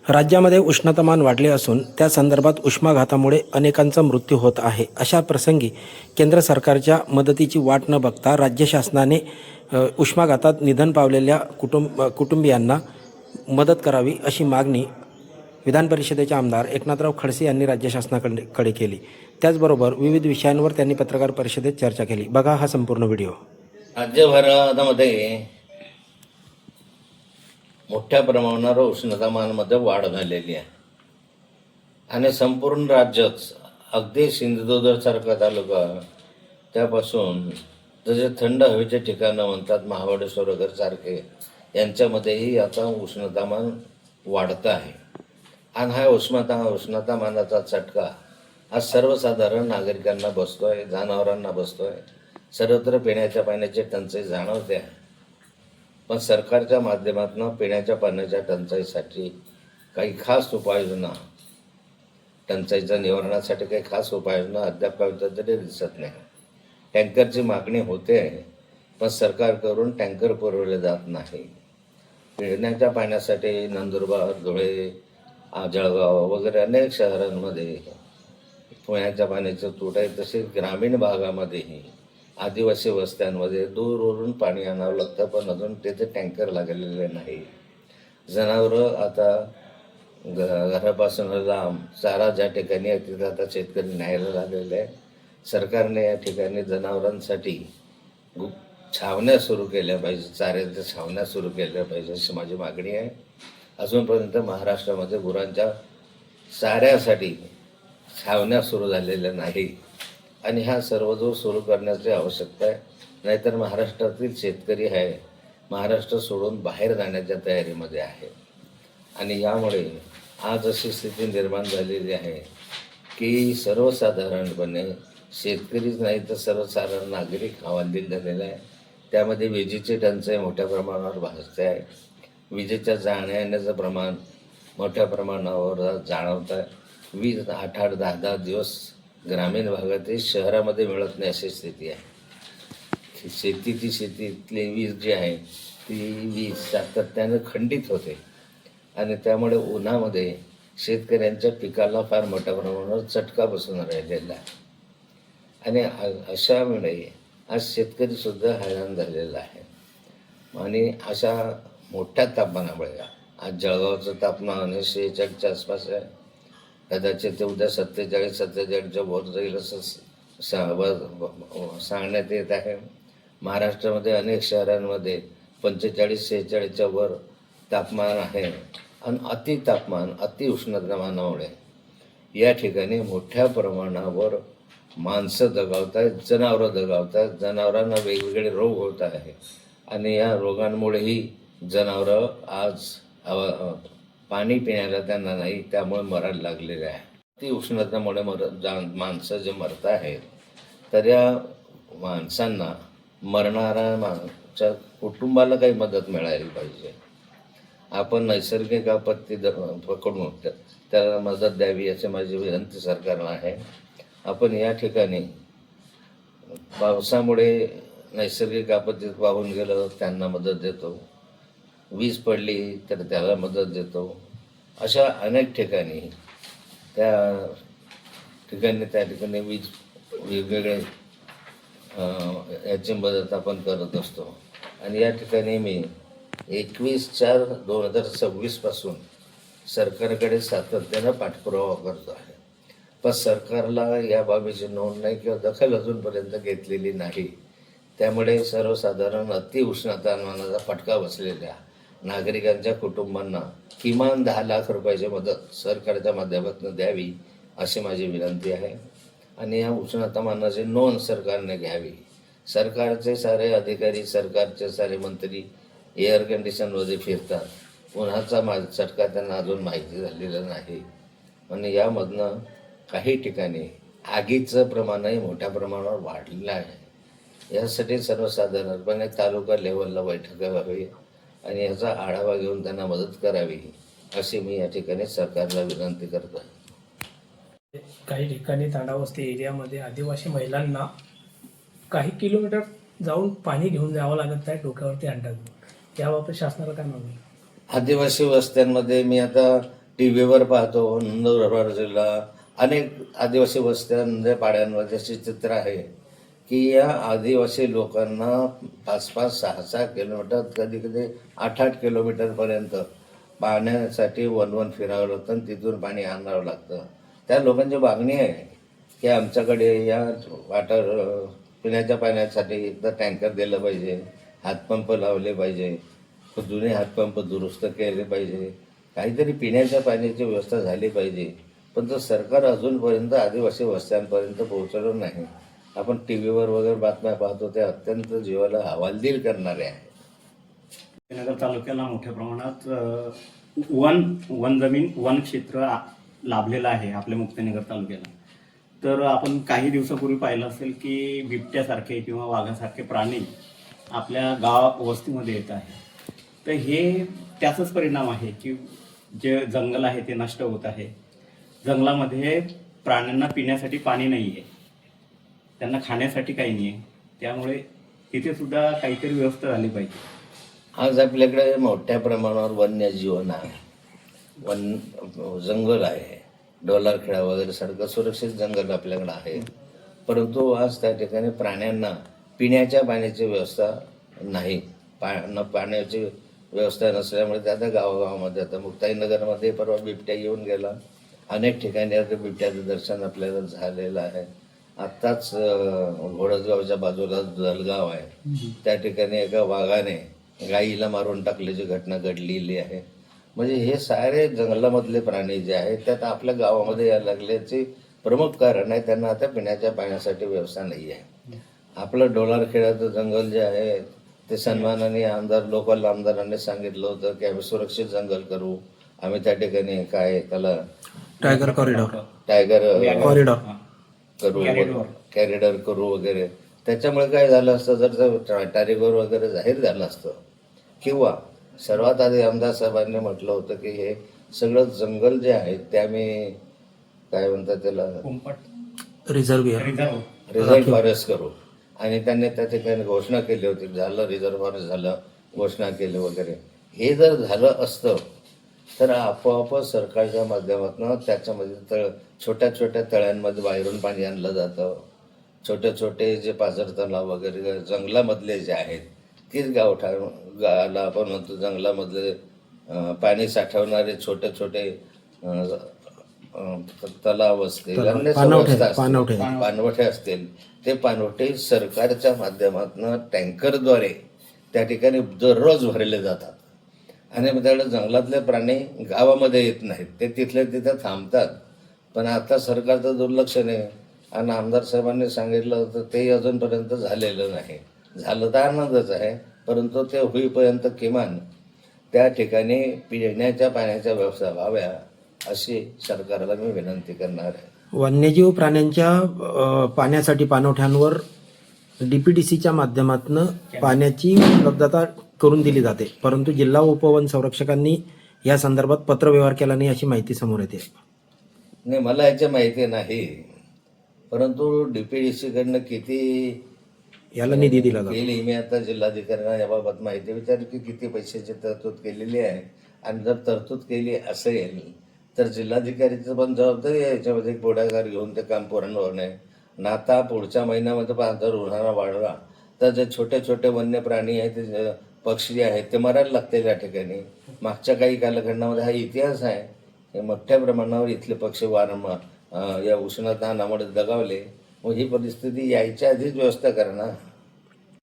राज्यामध्ये उष्णतामान वाढले असून त्या संदर्भात उष्माघातामुळे अनेकांचा मृत्यू होत आहे. अशा प्रसंगी केंद्र सरकारच्या मदतीची वाट न बघता राज्य शासनाने उष्माघातात निधन पावलेल्या कुटुंबियांना मदत करावी अशी मागणी विधान परिषदेचे आमदार एकनाथराव खडसे यांनी राज्य शासनाकडे केली. त्याचबरोबर विविध विषयांवर त्यांनी पत्रकार परिषदेत चर्चा केली. बघा हा संपूर्ण व्हिडिओ. राज्यभरामध्ये मोठ्या प्रमाणावर उष्णतामानामध्ये वाढ झालेली आहे आणि संपूर्ण राज्यच अगदी सिंधुदुर्गसारखा तालुका त्यापासून जसे थंड हवेचे ठिकाणं म्हणतात महाबळेश्वर वगैरे सारखे यांच्यामध्येही आता उष्णतामान वाढतं आहे. आणि हा उष्णतामानाचा चटका हा सर्वसाधारण नागरिकांना बसतोय, जनावरांना बसतोय, सर्वत्र पिण्याच्या पाण्याची टंचाई जाणवते आहे. पण सरकारच्या माध्यमातून पिण्याच्या पाण्याच्या टंचाईसाठी काही खास उपाययोजना, टंचाईच्या निवारणासाठी काही खास उपाययोजना अद्याप तरी दिसत नाही. टँकरची मागणी होते पण सरकारकडून टँकर पुरवले जात नाही. पिण्याच्या पाण्यासाठी नंदुरबार, धुळे, जळगाव वगैरे अनेक शहरांमध्ये पिण्याच्या पाण्याचं तूट आहे. तसेच ग्रामीण भागामध्येही आदिवासी वस्त्यांमध्ये दूरवरून पाणी आणावं लागतं, पण अजून तिथे टँकर लागलेले नाही. जनावरं आता घरापासून लांब चारा ज्या ठिकाणी आहे तिथं आता शेतकरी न्यायला लागलेले आहे. सरकारने या ठिकाणी जनावरांसाठी छावण्या सुरू केल्या पाहिजे, चाऱ्याच्या छावण्या सुरू केल्या पाहिजे अशी माझी मागणी आहे. अजूनपर्यंत महाराष्ट्रामध्ये गुरांच्या चाऱ्यासाठी छावण्या सुरू झालेल्या नाही आणि ह्या सर्वदूर सुरू करण्याची आवश्यकता आहे. नाहीतर महाराष्ट्रातील शेतकरी आहे महाराष्ट्र सोडून बाहेर जाण्याच्या तयारीमध्ये आहे. आणि यामुळे आज अशी स्थिती निर्माण झालेली आहे की सर्वसाधारणपणे शेतकरीच नाही तर सर्वसाधारण नागरिक हवालदिल झालेला आहे. त्यामध्ये विजेची टंचाई मोठ्या प्रमाणावर भासते आहे. विजेच्या जाण्या येण्याचं प्रमाण मोठ्या प्रमाणावर जाणवत आहे. वीज 8-8, 10-10 दिवस ग्रामीण भागातील शहरामध्ये मिळत नाही अशी स्थिती आहे. शेतीतली वीज जी आहे ती वीज सातत्यानं खंडित होते आणि त्यामुळे उन्हामध्ये शेतकऱ्यांच्या पिकाला फार मोठ्या प्रमाणावर चटका बसून राहिलेला आहे. आणि अशामुळे आज शेतकरीसुद्धा हैराण झालेला आहे. आणि अशा मोठ्या तापमानामुळे आज जळगावचं तापमान 46च्या आसपास आहे. कदाचित ते उद्या 47-47च्या वर जाईल असं सांगण्यात येत आहे. महाराष्ट्रामध्ये अनेक शहरांमध्ये 45-46च्या वर तापमान आहे. आणि अतिउष्णतामानामुळे या ठिकाणी मोठ्या प्रमाणावर माणसं दगावत आहेत, जनावरं दगावत आहेत. जनावरांना वेगवेगळे रोग होत आहे आणि या रोगांमुळेही जनावरं आज पाणी पिण्याला त्यांना नाही, त्यामुळे मरायला लागलेले आहे. ती उष्णतेमुळे माणसं जे मरत आहेत तर या माणसांना, मरणाऱ्या माणसाच्या कुटुंबाला काही मदत मिळाली पाहिजे. आपण नैसर्गिक आपत्ती पकडून त्याला मदत द्यावी अशी माझी विनंती सरकारला आहे. आपण या ठिकाणी पावसामुळे नैसर्गिक आपत्तीत वाहून गेलं त्यांना मदत देतो, वीज पडली तर त्याला मदत देतो. अशा अनेक ठिकाणी त्या ठिकाणी वीज वेगवेगळे याची मदत आपण करत असतो. आणि या ठिकाणी मी 21/4/2026 पासून सरकारकडे सातत्यानं पाठपुरावा करतो आहे. पण सरकारला या बाबीची नोंद नाही किंवा दखल अजूनपर्यंत घेतलेली नाही. त्यामुळे सर्वसाधारण अतिउष्णतामानाचा फटका बसलेल्या नागरिकांच्या कुटुंबांना किमान 10 लाख रुपयाची मदत सरकारच्या माध्यमातून द्यावी अशी माझी विनंती आहे. आणि या उष्णतामानाची नोंद सरकारने घ्यावी. सरकारचे सारे अधिकारी, सरकारचे सारे मंत्री एअर कंडिशनमध्ये फिरतात. उन्हाचा चटका त्यांना अजून माहिती झालेला नाही. आणि यामधनं काही ठिकाणी आगीचं प्रमाणही मोठ्या प्रमाणावर वाढलेलं आहे. यासाठी सर्वसाधारणपणे तालुका लेवलला बैठका व्हावी आणि याचा आढावा घेऊन त्यांना मदत करावी अशी मी या ठिकाणी सरकारला विनंती करतो आहे. काही ठिकाणी तांडावस्ती एरियामध्ये आदिवासी महिलांना काही किलोमीटर जाऊन पाणी घेऊन जावं लागत आहे डोक्यावरती अंडा घेऊन. याबाबत शासनाला काय मागणी? आदिवासी वस्त्यांमध्ये मी आता टी व्हीवर पाहतो, नंदुरबार जिल्हा अनेक आदिवासी वस्त्या नद्या पाड्यांवर जशी चित्र आहे की या आदिवासी लोकांना 5-5, 6-6 किलोमीटर, कधी कधी 8-8 किलोमीटरपर्यंत पाण्यासाठी वन फिरावं लागतं आणि तिथून पाणी आणावं लागतं. त्या लोकांची मागणी आहे की आमच्याकडे या पिण्याच्या पाण्यासाठी एकदा टँकर दिलं पाहिजे, हातपंप लावले पाहिजे, जुने हातपंप दुरुस्त केले पाहिजे, काहीतरी पिण्याच्या पाण्याची व्यवस्था झाली पाहिजे. पण तो सरकार अजूनपर्यंत आदिवासी वस्त्यांपर्यंत पोहोचलं नाही. आपण टी व्हीवर वगैरे बातम्या पाहतो, ते अत्यंत जीवाला हवालदिल करणारे आहे. नगर तालुक्याला मोठ्या प्रमाणात वन जमीन वन क्षेत्र लाभलेलं आहे आपल्या मुक्ताईनगर तालुक्याला. तर आपण काही दिवसापूर्वी पाहिलं असेल की बिबट्यासारखे किंवा वाघासारखे प्राणी आपल्या गाव वस्तीमध्ये येत आहे. तर हे त्याचाच परिणाम आहे की जे जंगल आहे ते नष्ट होत आहे. जंगलामध्ये प्राण्यांना पिण्यासाठी पाणी नाही आहे, त्यांना खाण्यासाठी काही नाही आहे. त्यामुळे तिथे सुद्धा काहीतरी व्यवस्था झाली पाहिजे. आज आपल्याकडे मोठ्या प्रमाणावर वन्यजीवन आहे, जंगल आहे, डोलारखेडा वगैरे सारखं सुरक्षित जंगल आपल्याकडे आहे. परंतु आज त्या ठिकाणी प्राण्यांना पिण्याच्या पाण्याची व्यवस्था नाही. पाण्याची व्यवस्था नसल्यामुळे त्या त्या गावागावामध्ये, आता मुक्ताईनगरमध्ये परवा बिबट्या येऊन गेला. अनेक ठिकाणी आता बिबट्याचं दर्शन आपल्याला झालेलं आहे. आत्ताच घोडसगावच्या बाजूला दलगाव आहे, त्या ठिकाणी एका वाघाने गाईला मारून टाकल्याची घटना घडलेली आहे. म्हणजे हे सारे जंगलामधले प्राणी जे आहेत त्यात आपल्या गावामध्ये यायला लागल्याचे प्रमुख कारण आहे, त्यांना आता पिण्याच्या पाण्यासाठी व्यवस्था नाही आहे. आपलं डोलारखेड्याचं जंगल जे आहे ते सन्मानाने लोकल आमदारांनी सांगितलं होतं की आम्ही सुरक्षित जंगल करू, आम्ही त्या ठिकाणी काय त्याला टायगर कॉरिडॉर करू, कॅरिडॉर करू वगैरे. त्याच्यामुळे काय झालं असतं, जर टायगर वगैरे जाहीर झालं असतं, किंवा सर्वात आधी आमदार साहेबांनी म्हटलं होतं की हे सगळं जंगल जे आहे ते आम्ही काय म्हणतात त्याला रिझर्व्ह फॉरेस्ट करू, आणि त्यांनी त्या ठिकाणी घोषणा केली होती. झालं, रिझर्व्ह फॉरेस्ट झालं, घोषणा केली वगैरे. हे जर झालं असतं तर आपोआप सरकारच्या माध्यमातून त्याच्यामध्ये छोट्या छोट्या तळ्यांमध्ये बाहेरून पाणी आणलं जातं. छोटे छोटे जे पाझर तलाव वगैरे जंगलामधले जे आहेत तीच गावाला आपण म्हणतो जंगलामधले पाणी साठवणारे छोटे छोटे तलाव असतील, पाणवठे असतील, ते पाणवठे सरकारच्या माध्यमातून टँकरद्वारे त्या ठिकाणी दररोज भरले जातात. आणि मग त्यावेळेला जंगलातले प्राणी गावामध्ये येत नाहीत, ते तिथल्या तिथं थांबतात. पण आता सरकारचं दुर्लक्ष नाही, आणि आमदार साहेबांनी सांगितलं होतं ते अजूनपर्यंत झालेलं नाही. झालं तर आनंदच आहे, परंतु ते होईपर्यंत किमान त्या ठिकाणी पिण्याच्या पाण्याच्या व्यवस्था व्हाव्या अशी सरकारला मी विनंती करणार आहे. वन्यजीव प्राण्यांच्या पाण्यासाठी पाणवठ्यांवर DPDCच्या माध्यमातून पाण्याची उपलब्धता करून दिली जाते, परंतु जिल्हा उपवन संरक्षकांनी या संदर्भात पत्रव्यवहार केला नाही अशी माहिती समोर येते. नाही, मला याची माहिती नाही, परंतु DPDCकडनं किती याला निधी दिला जातो. केली, मी आता जिल्हाधिकाऱ्यांना याबाबत माहिती विचारली की किती पैशाची तरतूद केलेली आहे, आणि जर तरतूद केली असेल तर जिल्हाधिकारीचं पण जबाबदारी आहे याच्यामध्ये पुढाकार घेऊन ते काम पूर्ण होणे. आणि आता पुढच्या महिन्यामध्ये जर उन्हाळा वाढला तर जे छोटे छोटे वन्य प्राणी आहेत, ते पक्षी आहेत, ते मरायला लागतील या ठिकाणी. मागच्या काही कालखंडामध्ये हा इतिहास आहे, हे मोठ्या प्रमाणावर इथले पक्षी वारंवार या उष्णतानामुळे दगावले. मग ही परिस्थिती यायच्या आधीच व्यवस्था करणं